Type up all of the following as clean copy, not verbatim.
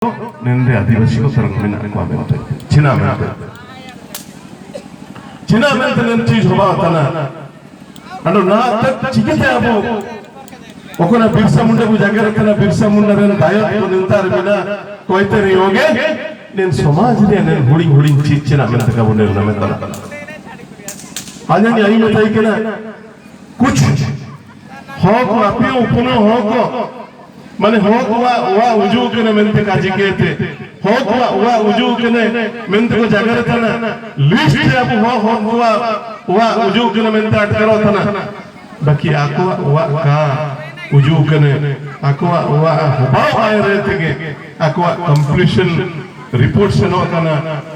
nenre adivasi ko sarang mina ko amente Cina mente nen चीज होबा तना ando na tak chikete abo okona birsa munda bu jagara kana birsa munda ren dayat ko nintar bina koite ri hoge nen samaj re nen huding चीज Cina mente ka bonel na mente anya ni ai metai kena कुछ hok apio upuno hok माने हक वा उजू कने मेंते काजी केते हक वा उजू कने मेंते को जागर तना लिस्ट अब हक वा उजू कने मेंते अटकरो तना बाकी आको वा का उजू कने आको वा हबा आय रहते के आको कंप्लीशन रिपोर्ट से नो तना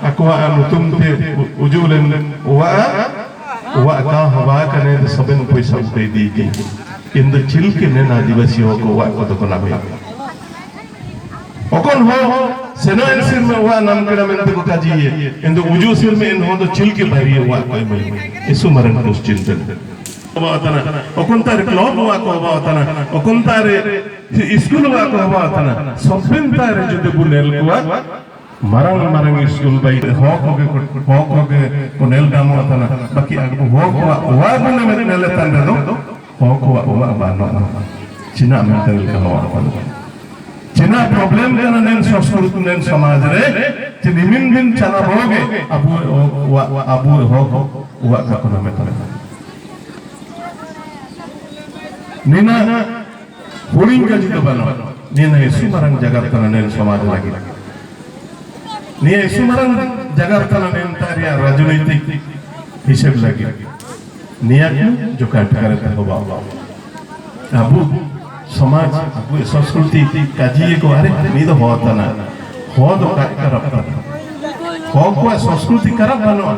आको अनुतुमते उजू लेन वा का हबा कने सबन पैसा दे दी के इंद चिल्के ने आदिवासी हो को वा को तो कोना भाई ओकन हो सेनो एनसिर में वा नाम कड़ा में तो काजिए इंद उजू सिर में इन हो तो चिल्के भरी वा कोई भाई इसु मरण क्वेश्चन थे बातना ओकन तार क्लब वा को बातना ओकन तार स्कूल वा को बातना सबन तार जुदे बुनेल को मरंग स्कूल भाई हो के कोनेल दामो बातना बाकी आगु हो वा बुने में नेले तंदे no Hokwa uwa bano Cina mental kahawa Cina problem kana nen sosur nen samaj re Cinimin bin cana boge abu hok uwa kakuna metal Nina huring ka jito bano Nina isu marang jagar kana nen samaj lagi Nina isu marang jagar kana nen tariya rajunaitik hisab lagi नियत जो काट करते हो बाबा अबू समाज अबू संस्कृति काजी को अरे नहीं तो होता ना हो तो काट कर अपना हो को संस्कृति करब बनो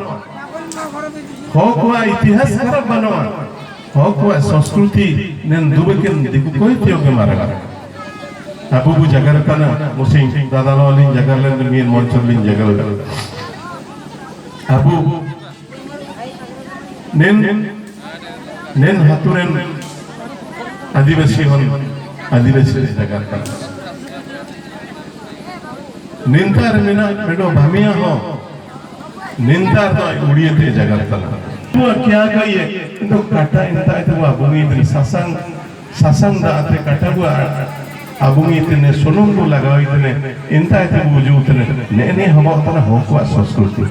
हो को इतिहास करब बनो हो को संस्कृति ने दुबे के देखो कोई थियो के मारेगा अबू बु जगह तना मुसिंग दादा लालिन जगह ले मीन मोचलिन जगह अबू नेन हतुरेन आदिवासी जगह का निंतार मिना बेडो भामिया हो निंतार तो उड़िए थे जगह का वो क्या कहिए तो काटा इंता तो अबुंगी इतनी ससंग दाते काटा वो अबुंगी इतने सोनम को लगाओ इतने इंता तो वजूद इतने ने हम अपना होकवा संस्कृति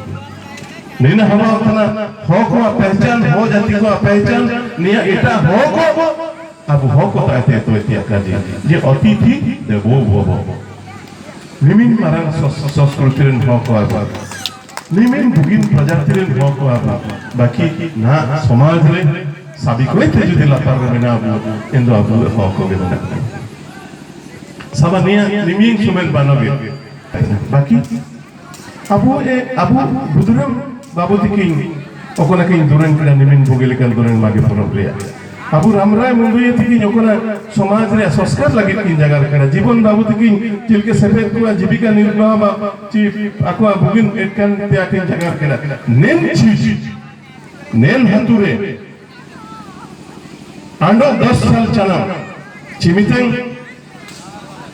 नहीं ना हम अपना होको पहचान हो जाती को पहचान नहीं इटा होको अब होको कहते तो इतिया काजी जे अतिथि दे वो निमिन मरन संस्कृतिरन होको आबा निमिन बुगिन प्रजातिरन होको आबा बाकी ना समाज रे साबि कोइते जुदि लापार बिना अब इंदो अब होको बिना सबनिया निमिन सुमेन बानोगे बाकी अबू बुदुरम बाबू दिकिन ओकोना किन दुरन कड़ा निमिन भोगेलिकल दुरन मागे प्रक्रिया अबू रामराय मुंबई दिकिन ओकोना समाज रे संस्कार लगे किन जगह कड़ा जीवन बाबू दिकिन चिलके सेपेट को जीविका निर्वाह बा चीफ आको भोगिन एकन ते आकिन जगह कड़ा नेन चीज नेन हतुरे आंडो 10 साल चला चिमितें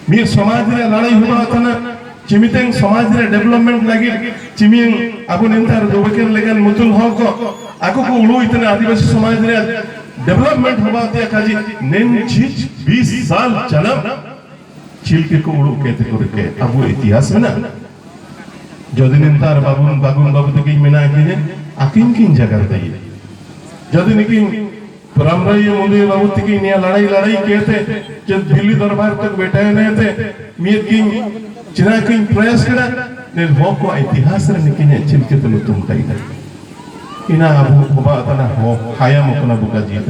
मीर समाज रे लड़ाई हुआ तना चिमितें समाज रे डेवलपमेंट लगी चिमिंग अबु निंतार दोबकेन लेगन मुतुल होको आको को उलू इतने आदिवासी समाज रे डेवलपमेंट होबा ते काजी नेन चीज 20 साल चला चिलके को उलू कहते करके अबु इतिहास में ना जदि निंतार बाबू तक मिना किने आकिन किन जगह दई जदि निकिन रामराय मुंबई बाबू तक निया लड़ाई कहते जब दिल्ली दरबार तक बैठे नहीं थे मीर किन चिना किन प्रयास करा ने होको इतिहास रे निकिने चिलके तो तुम ताई इना अबु होबा तना हो खाया मकना बुका जीत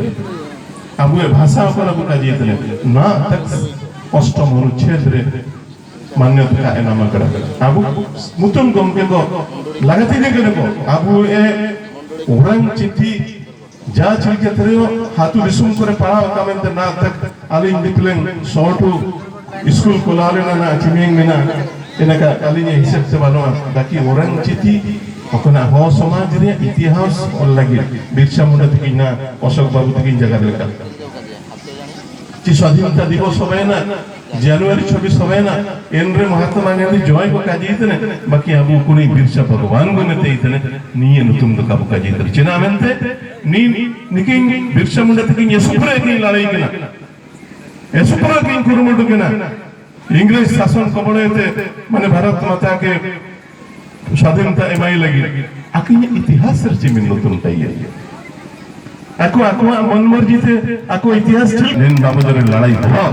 अबु भाषा मकना बुका जीत ना तक अष्टम अनुच्छेद रे मान्यता का एनाम करा अबु मुतुन गमके को लागती ने को अबु ए ओरंग चिट्ठी जा चिलके तरेओ हातु दिसुम करे पढ़ा कामेंत ना तक आलिन दिक्लें शॉर्टू स्कूल कोलाले ना चिमिंग मिना इनका अलिने हिसाब से बनो बाकी ओरंग चिट्ठी ओकना हो समाज रे इतिहास और लगी बिरसा मुंडा तकिना अशोक बाबू तकिन जगह लेका ची स्वाधीनता दिवस होबे ना জানুয়ারি 26 হবে না এনরে মহাত্মা গান্ধী জয় को কাজী ইতনে বাকি আবু কোনি বিরসা ভগবান को নেতে ইতনে নিয়ে নতুন তো কাবু কাজী ইতনে চিনা আমেনতে নি নিকিং বিরসা মুন্ডা থেকে এসুপুরে কি লড়াই কিনা এসুপুরে কি কুরুমুটু কিনা ইংরেজ শাসন কবলেতে মানে ভারত মাতা के স্বাধীনতা এমাই লাগি আকি ইতিহাসের চিমিন নতুন তাইয়ে আকো আকো মন মর্জিতে আকো ইতিহাস ছিল বাবুদের লড়াই হওয়া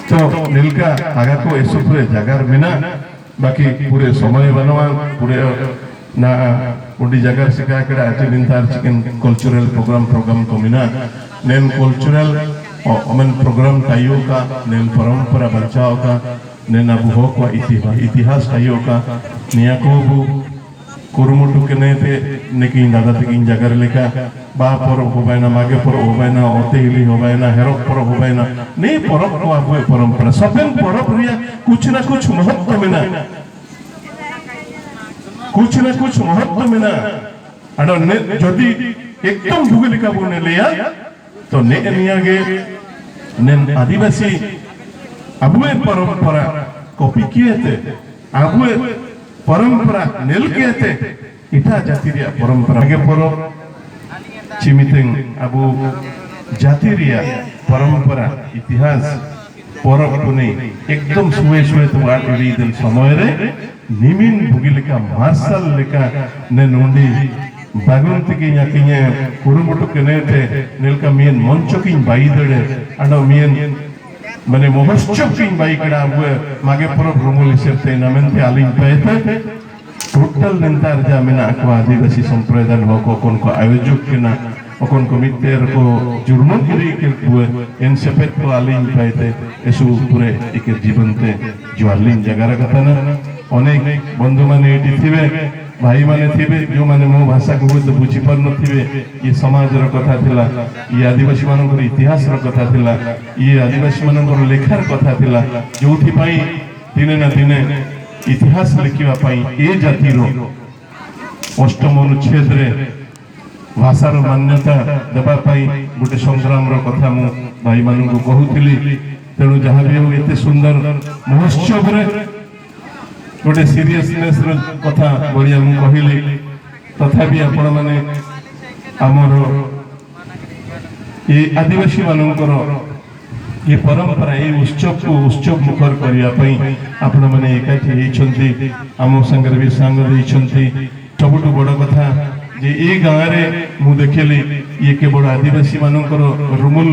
तो नीलका आगा को ऐसे पूरे जगह बिना बाकी पूरे समय बनवा पूरे ना उड़ी जगह से क्या करा ऐसे दिन तार चिकन कल्चरल प्रोग्राम को मिना नेन कल्चरल अमन प्रोग्राम ताइयों का नेन परंपरा बचाव का नेन अबू हो का इतिहास ताइयों का निया को वो कुरुमुटु के ने थे नेकिन दादा तकिन जगह लेका बा पर होबाय ना मागे पर होबाय ना ओते हिली होबाय ना हेरोक पर होबाय ना नहीं परब को आबुए परंपरा सबन परब रिया कुछ ना कुछ महत्व में ना कुछ महत्व में ना अडो ने जदी एकदम भूगोलिका बोने लिया तो ने नियागे ने आदिवासी आबुए परंपरा कॉपी किए थे आबुए परंपरा नेल किए थे इटा जातिरिया परंपरा के परब चिमितें अबू जातिरिया परंपरा इतिहास परब पुने एकदम सुवे सुवे तो आठ दिन समय रे निमिन भूगिलिका मार्शल लेका ने नोंडी बागुंती की याकिन्ये कुरुमुटु केने थे नीलका मियन मंचो की बाई दड़े अडो मियन मने मोहश्चो की बाई कड़ा हुए मागे परब रुमुली सेप्ते नमेंते आलिंग पैते टोटल निंतार जामिना को आदिवासी संप्रदाय को कौन को आयोजक के ना कौन को मित्र को जुर्मन गिरी के हुए इन सेपेट को आलिंग पाते ऐसु पूरे एक जीवन ते जो आलिंग जगह रखता ना अनेक बंधु माने इटी थीबे भाई माने थीबे जो माने मो भाषा को तो बुझी पर न थीबे ये समाज रो कथा थिला ये आदिवासी मानन को इतिहास रो कथा थिला ये आदिवासी मानन को लेखार कथा थिला जोठी पाई दिने ना दिने इतिहास लिखिवा पाई ए जातिर अष्टम अनुच्छेद रे भाषार मान्यता देबा पाई गोटे संग्राम रो कथा मु भाई मानन को कहूतिली तेणु जहाँ भी हो एते सुंदर महोत्सव रे गोटे सीरियसनेस रो कथा बढ़िया मु कहिली तथापि आपण माने हमर ये आदिवासी मानकर ये परंपरा ये उत्सव को उत्सव मुखर करिया पई आपण माने एकाठी हेचंती आम संगे भी संग देइछंती सबुटु बड़ कथा जे ए गाँव रे मु देखली ये केवल आदिवासी मानकर रुमुल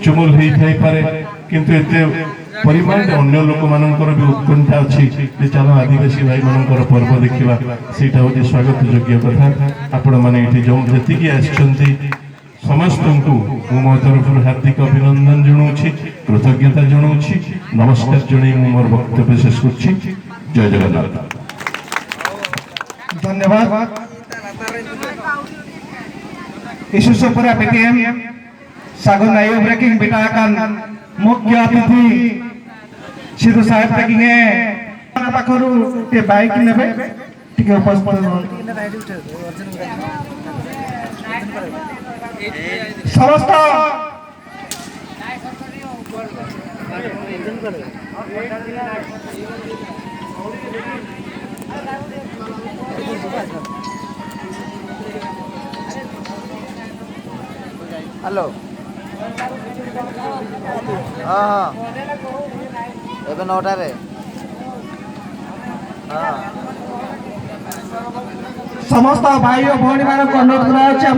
चुमुल हेई थाई पारे किंतु एते परिमाण अन्य लोक मानकर भी उत्कंठा अछि जे चलो आदिवासी भाई मानकर पर्व देखिबा सेटा होजे स्वागत योग्य कथा आपण माने एठी जो जति की आछंती समस्त को मो तरफ हार्दिक अभिनंदन जनाऊँ कृतज्ञता जनाऊँ नमस्कार जन मोर वक्तव्य शेष कर जय जगन्नाथ धन्यवाद ईशुसोपुरा बीटीएम सागुन नायो ब्रेकिंग बिटाकान मुख्य अतिथि सिद्धू साहेब ब्रेकिंगे पाखरु ते बाइक नेबे टिके उपस्थित समस्त हेलो हाँ एबे 9टा रे समस्त भाई और भौणी मान अनुरोध करा